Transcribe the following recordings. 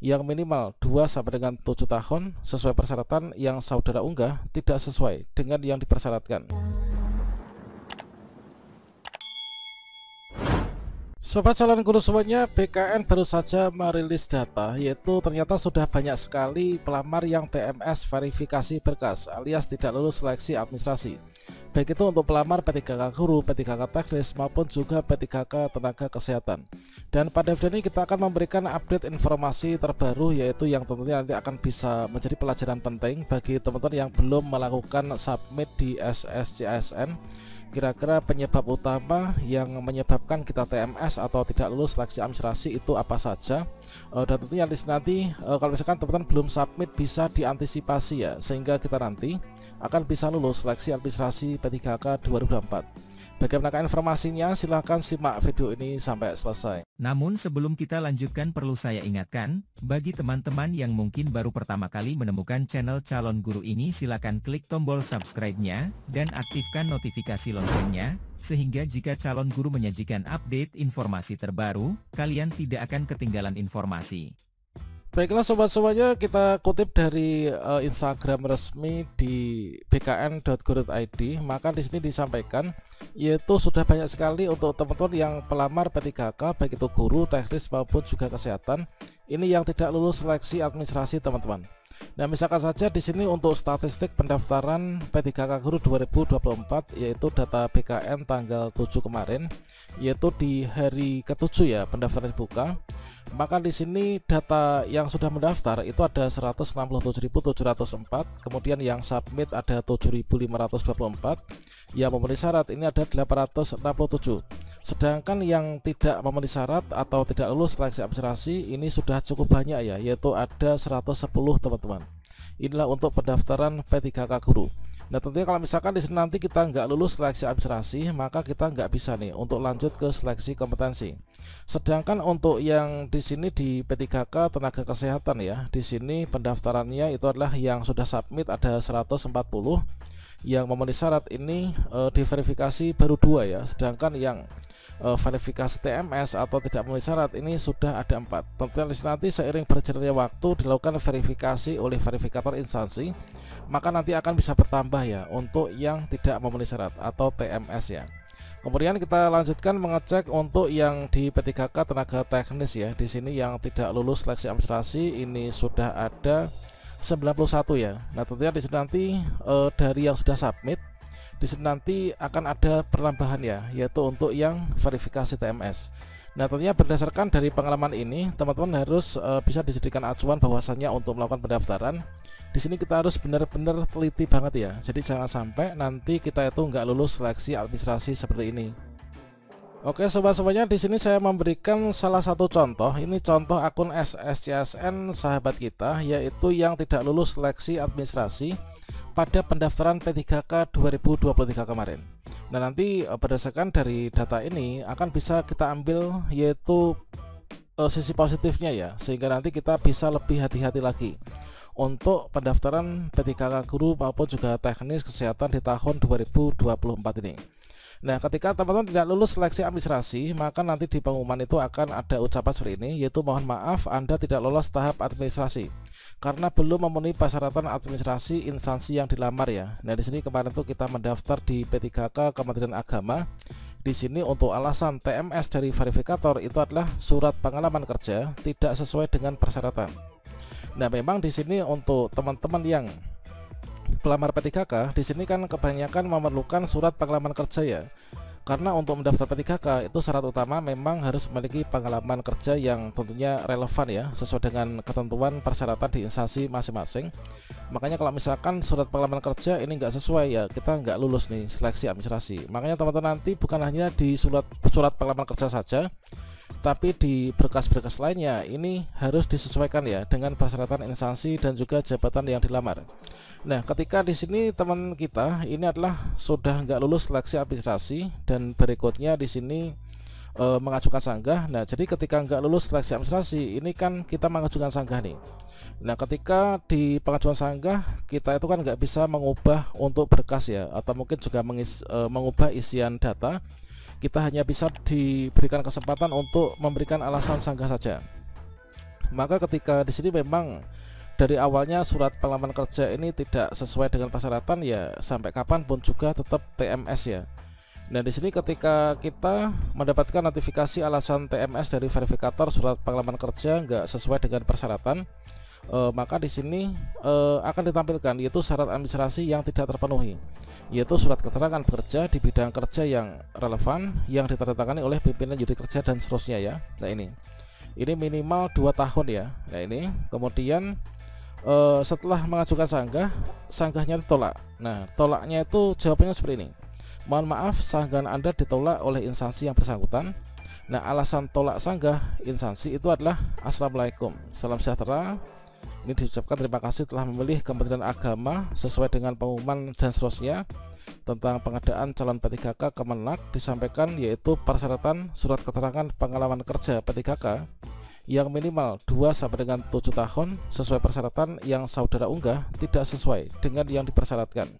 yang minimal 2 sampai dengan 7 tahun sesuai persyaratan yang saudara unggah tidak sesuai dengan yang dipersyaratkan. Sobat calon guru semuanya, BKN baru saja merilis data, yaitu ternyata sudah banyak sekali pelamar yang TMS verifikasi berkas alias tidak lulus seleksi administrasi, baik itu untuk pelamar P3K guru, P3K teknis maupun juga P3K tenaga kesehatan. Dan pada video ini kita akan memberikan update informasi terbaru, yaitu yang tentunya nanti akan bisa menjadi pelajaran penting bagi teman-teman yang belum melakukan submit di SSCSN. Kira-kira penyebab utama yang menyebabkan kita TMS atau tidak lulus seleksi administrasi itu apa saja, dan tentunya nanti kalau misalkan teman-teman belum submit bisa diantisipasi ya, sehingga kita nanti akan bisa lulus seleksi administrasi P3K 2024. Bagaimana informasinya? Silahkan simak video ini sampai selesai. Namun sebelum kita lanjutkan, perlu saya ingatkan, bagi teman-teman yang mungkin baru pertama kali menemukan channel Calon Guru ini, silakan klik tombol subscribe-nya dan aktifkan notifikasi loncengnya, sehingga jika Calon Guru menyajikan update informasi terbaru, kalian tidak akan ketinggalan informasi. Baiklah sobat semuanya, kita kutip dari Instagram resmi di bkn.go.id. Maka di sini disampaikan, yaitu sudah banyak sekali untuk teman-teman yang pelamar P3K baik itu guru, teknis maupun juga kesehatan, ini yang tidak lulus seleksi administrasi teman-teman. Nah, misalkan saja di sini untuk statistik pendaftaran P3K guru 2024, yaitu data BKN tanggal 7 kemarin, yaitu di hari ke-7 ya pendaftaran dibuka. Maka di sini data yang sudah mendaftar itu ada 167.704, kemudian yang submit ada 7.524, yang memenuhi syarat ini ada 867. Sedangkan yang tidak memenuhi syarat atau tidak lulus seleksi administrasi ini sudah cukup banyak ya, yaitu ada 110 teman-teman. Inilah untuk pendaftaran P3K guru. Nah, tentunya kalau misalkan di sini nanti kita nggak lulus seleksi administrasi, maka kita nggak bisa nih untuk lanjut ke seleksi kompetensi. Sedangkan untuk yang di sini di P3K tenaga kesehatan ya, di sini pendaftarannya itu adalah yang sudah submit ada 140, yang memenuhi syarat ini diverifikasi baru 2 ya, sedangkan yang verifikasi TMS atau tidak memenuhi syarat ini sudah ada 4. Tentunya nanti seiring berjalannya waktu dilakukan verifikasi oleh verifikator instansi, maka nanti akan bisa bertambah ya untuk yang tidak memenuhi syarat atau TMS ya. Kemudian kita lanjutkan mengecek untuk yang di P3K tenaga teknis ya. Di sini yang tidak lulus seleksi administrasi ini sudah ada 91 ya. Nah, tentunya di sini nanti dari yang sudah submit, di sini nanti akan ada penambahan ya, yaitu untuk yang verifikasi TMS. Nah, tentunya berdasarkan dari pengalaman ini, teman-teman harus bisa dijadikan acuan bahwasannya untuk melakukan pendaftaran di sini kita harus benar-benar teliti banget ya. Jadi jangan sampai nanti kita itu nggak lulus seleksi administrasi seperti ini. Oke sobat semuanya, di sini saya memberikan salah satu contoh. Ini contoh akun SSCSN sahabat kita, yaitu yang tidak lulus seleksi administrasi pada pendaftaran P3K 2023 kemarin. Nah, nanti berdasarkan dari data ini akan bisa kita ambil yaitu sisi positifnya ya, sehingga nanti kita bisa lebih hati-hati lagi untuk pendaftaran P3K guru maupun juga teknis kesehatan di tahun 2024 ini. Nah, ketika teman-teman tidak lulus seleksi administrasi, maka nanti di pengumuman itu akan ada ucapan seperti ini, yaitu mohon maaf Anda tidak lolos tahap administrasi karena belum memenuhi persyaratan administrasi instansi yang dilamar ya. Nah, di sini kemarin tuh kita mendaftar di P3K Kementerian Agama. Di sini untuk alasan TMS dari verifikator itu adalah surat pengalaman kerja tidak sesuai dengan persyaratan. Nah, memang di sini untuk teman-teman yang pelamar P3K di sini kan kebanyakan memerlukan surat pengalaman kerja ya. Karena untuk mendaftar P3K itu syarat utama memang harus memiliki pengalaman kerja yang tentunya relevan ya, sesuai dengan ketentuan persyaratan di instansi masing-masing. Makanya kalau misalkan surat pengalaman kerja ini nggak sesuai ya, kita nggak lulus nih seleksi administrasi. Makanya teman-teman nanti bukan hanya di surat pengalaman kerja saja, tapi di berkas-berkas lainnya ini harus disesuaikan ya dengan persyaratan instansi dan juga jabatan yang dilamar. Nah, ketika di sini teman kita ini adalah sudah nggak lulus seleksi administrasi dan berikutnya di sini mengajukan sanggah. Nah, jadi ketika nggak lulus seleksi administrasi ini kan kita mengajukan sanggah nih. Nah, ketika di pengajuan sanggah kita itu kan nggak bisa mengubah untuk berkas ya, atau mungkin juga mengubah isian data. Kita hanya bisa diberikan kesempatan untuk memberikan alasan sanggah saja. Maka ketika di sini memang dari awalnya surat pelamar kerja ini tidak sesuai dengan persyaratan, ya sampai kapanpun juga tetap TMS ya. Nah di sini ketika kita mendapatkan notifikasi alasan TMS dari verifikator surat pengalaman kerja nggak sesuai dengan persyaratan, maka di sini akan ditampilkan yaitu syarat administrasi yang tidak terpenuhi, yaitu surat keterangan bekerja di bidang kerja yang relevan yang ditandatangani oleh pimpinan unit kerja dan seterusnya ya. Nah ini minimal 2 tahun ya. Nah ini kemudian setelah mengajukan sanggahnya ditolak. Nah tolaknya itu jawabannya seperti ini: mohon maaf, sanggahan Anda ditolak oleh instansi yang bersangkutan. Nah alasan tolak sanggah instansi itu adalah Assalamualaikum, salam sejahtera, ini diucapkan terima kasih telah memilih Kementerian Agama sesuai dengan pengumuman dan seterusnya tentang pengadaan calon P3K Kemenag, disampaikan yaitu persyaratan surat keterangan pengalaman kerja P3K yang minimal 2 sampai dengan 7 tahun sesuai persyaratan yang saudara unggah tidak sesuai dengan yang dipersyaratkan.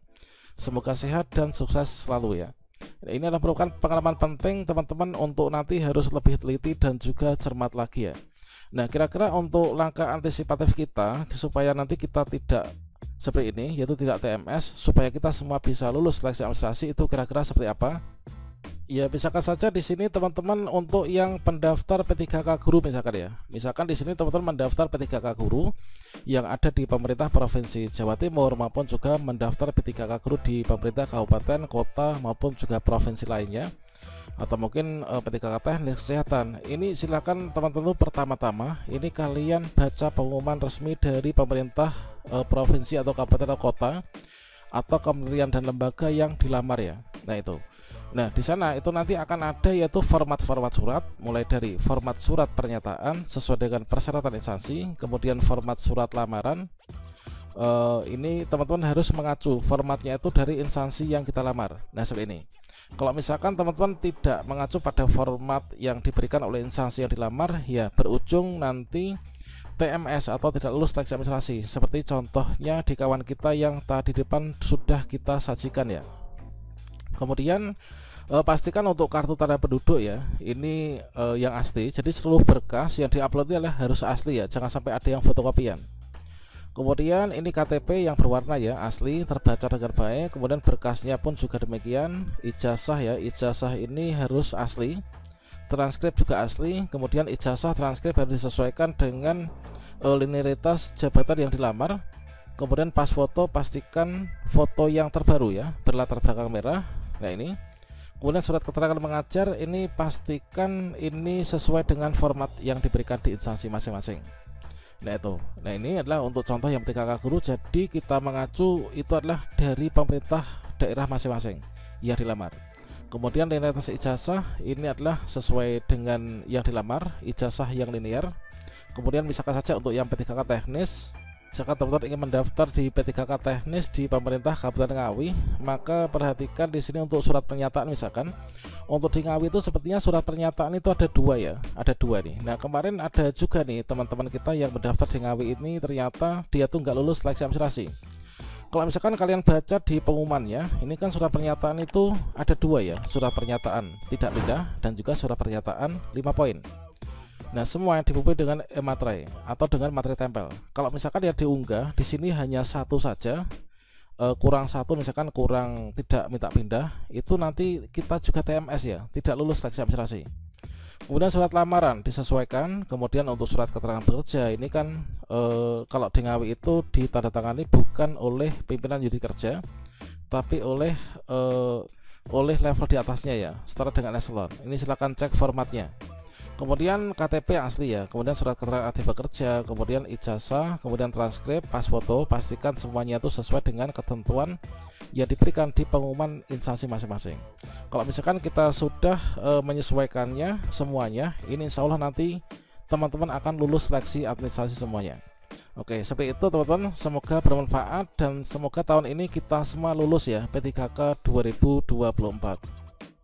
Semoga sehat dan sukses selalu ya. Ini adalah merupakan pengalaman penting teman-teman untuk nanti harus lebih teliti dan juga cermat lagi ya. Nah kira-kira untuk langkah antisipatif kita supaya nanti kita tidak seperti ini, yaitu tidak TMS, supaya kita semua bisa lulus seleksi administrasi, itu kira-kira seperti apa? Ya misalkan saja di sini teman-teman untuk yang pendaftar P3K guru misalkan ya. Misalkan di sini teman-teman mendaftar P3K guru yang ada di pemerintah Provinsi Jawa Timur maupun juga mendaftar P3K guru di pemerintah kabupaten, kota maupun juga provinsi lainnya, atau mungkin P3K teknik kesehatan. Ini silakan teman-teman pertama-tama ini kalian baca pengumuman resmi dari pemerintah provinsi atau kabupaten atau kota atau kementerian dan lembaga yang dilamar ya. Nah itu. Nah di sana itu nanti akan ada yaitu format-format surat, mulai dari format surat pernyataan sesuai dengan persyaratan instansi, kemudian format surat lamaran. Ini teman-teman harus mengacu formatnya itu dari instansi yang kita lamar. Nah seperti ini. Kalau misalkan teman-teman tidak mengacu pada format yang diberikan oleh instansi yang dilamar, ya berujung nanti TMS atau tidak lulus seleksi administrasi, seperti contohnya di kawan kita yang tadi depan sudah kita sajikan ya. Kemudian pastikan untuk kartu tanda penduduk ya, ini yang asli. Jadi seluruh berkas yang diupload adalah harus asli ya, jangan sampai ada yang fotokopian. Kemudian ini KTP yang berwarna ya, asli, terbaca dengan baik. Kemudian berkasnya pun juga demikian. Ijazah ya, ijazah ini harus asli. Transkrip juga asli. Kemudian ijazah transkrip harus disesuaikan dengan linearitas jabatan yang dilamar. Kemudian pas foto pastikan foto yang terbaru ya, berlatar belakang merah. Nah ini. Kemudian surat keterangan mengajar ini pastikan ini sesuai dengan format yang diberikan di instansi masing-masing. Nah itu. Nah ini adalah untuk contoh yang P3K guru. Jadi kita mengacu itu adalah dari pemerintah daerah masing-masing yang dilamar. Kemudian linearitas ijazah ini adalah sesuai dengan yang dilamar, ijazah yang linear. Kemudian misalkan saja untuk yang P3K teknis, misalkan teman-teman ingin mendaftar di P3K teknis di pemerintah Kabupaten Ngawi, maka perhatikan di sini untuk surat pernyataan. Misalkan untuk di Ngawi itu sepertinya surat pernyataan itu ada 2 ya, ada 2 nih. Nah kemarin ada juga nih teman-teman kita yang mendaftar di Ngawi ini ternyata dia tuh nggak lulus seleksi administrasi. Kalau misalkan kalian baca di pengumumannya, ini kan surat pernyataan itu ada 2 ya, surat pernyataan tidak pindah dan juga surat pernyataan 5 poin. Nah semua yang dipublish dengan e-materai atau dengan materi tempel. Kalau misalkan ya diunggah di sini hanya 1 saja, kurang 1 misalkan kurang tidak minta pindah, itu nanti kita juga TMS ya, tidak lulus seleksi administrasi. Kemudian surat lamaran disesuaikan. Kemudian untuk surat keterangan bekerja ini kan kalau di Ngawi itu ditandatangani bukan oleh pimpinan unit kerja, tapi oleh level di atasnya ya, setara dengan eselon. Ini silahkan cek formatnya. Kemudian KTP asli ya, kemudian surat keterangan aktif bekerja, kemudian ijazah, kemudian transkrip, pas foto, pastikan semuanya itu sesuai dengan ketentuan yang diberikan di pengumuman instansi masing-masing. Kalau misalkan kita sudah menyesuaikannya semuanya, ini insya Allah nanti teman-teman akan lulus seleksi administrasi semuanya. Oke, seperti itu teman-teman, semoga bermanfaat dan semoga tahun ini kita semua lulus ya P3K 2024.